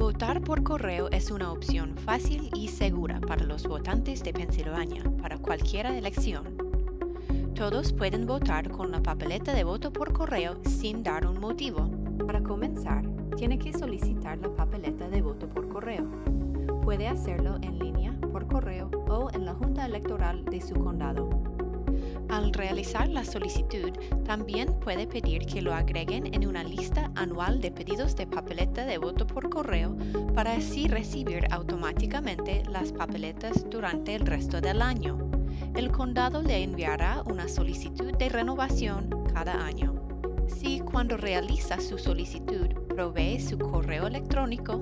Votar por correo es una opción fácil y segura para los votantes de Pensilvania para cualquier elección. Todos pueden votar con la papeleta de voto por correo sin dar un motivo. Para comenzar, tiene que solicitar la papeleta de voto por correo. Puede hacerlo en línea, por correo o en la Junta Electoral de su condado. Al realizar la solicitud, también puede pedir que lo agreguen en una lista anual de pedidos de papeleta de voto por correo para así recibir automáticamente las papeletas durante el resto del año. El condado le enviará una solicitud de renovación cada año. Si cuando realiza su solicitud provee su correo electrónico,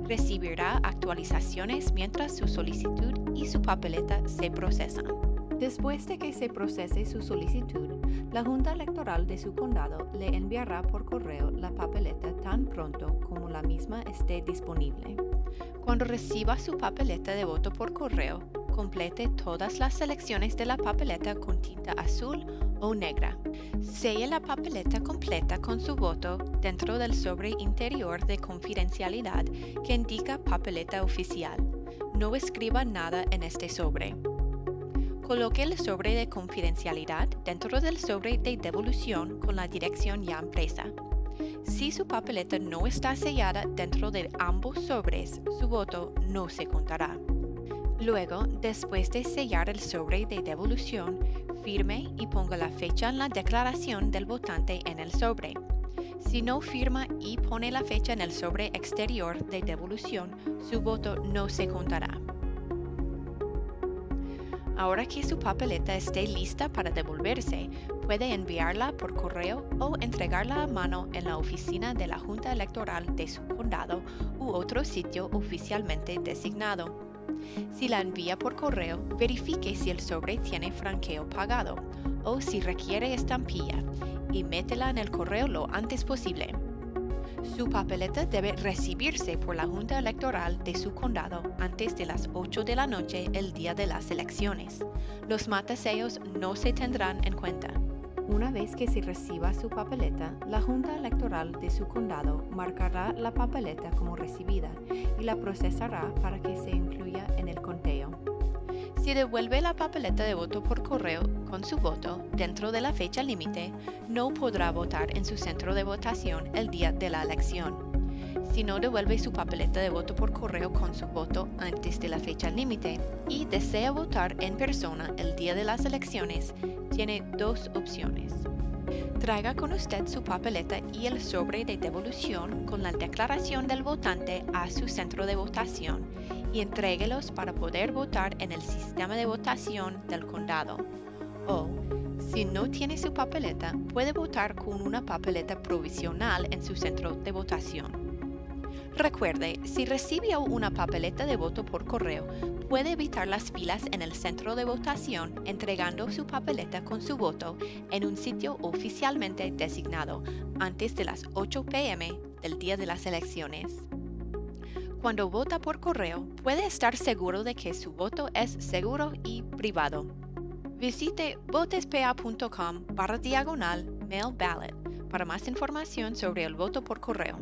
recibirá actualizaciones mientras su solicitud y su papeleta se procesan. Después de que se procese su solicitud, la Junta Electoral de su condado le enviará por correo la papeleta tan pronto como la misma esté disponible. Cuando reciba su papeleta de voto por correo, complete todas las selecciones de la papeleta con tinta azul o negra. Selle la papeleta completa con su voto dentro del sobre interior de confidencialidad que indica papeleta oficial. No escriba nada en este sobre. Coloque el sobre de confidencialidad dentro del sobre de devolución con la dirección ya impresa. Si su papeleta no está sellada dentro de ambos sobres, su voto no se contará. Luego, después de sellar el sobre de devolución, firme y ponga la fecha en la declaración del votante en el sobre. Si no firma y pone la fecha en el sobre exterior de devolución, su voto no se contará. Ahora que su papeleta esté lista para devolverse, puede enviarla por correo o entregarla a mano en la oficina de la Junta Electoral de su condado u otro sitio oficialmente designado. Si la envía por correo, verifique si el sobre tiene franqueo pagado o si requiere estampilla y métela en el correo lo antes posible. Su papeleta debe recibirse por la Junta Electoral de su condado antes de las 8 de la noche el día de las elecciones. Los matasellos no se tendrán en cuenta. Una vez que se reciba su papeleta, la Junta Electoral de su condado marcará la papeleta como recibida y la procesará para que se incluya en el conteo. Si devuelve la papeleta de voto por correo con su voto dentro de la fecha límite, no podrá votar en su centro de votación el día de la elección. Si no devuelve su papeleta de voto por correo con su voto antes de la fecha límite y desea votar en persona el día de las elecciones, tiene dos opciones. Traiga con usted su papeleta y el sobre de devolución con la declaración del votante a su centro de votación y entréguelos para poder votar en el sistema de votación del condado. O, si no tiene su papeleta, puede votar con una papeleta provisional en su centro de votación. Recuerde, si recibe una papeleta de voto por correo, puede evitar las filas en el centro de votación entregando su papeleta con su voto en un sitio oficialmente designado antes de las 8 p.m. del día de las elecciones. Cuando vota por correo, puede estar seguro de que su voto es seguro y privado. Visite votespa.com/mail ballot para más información sobre el voto por correo.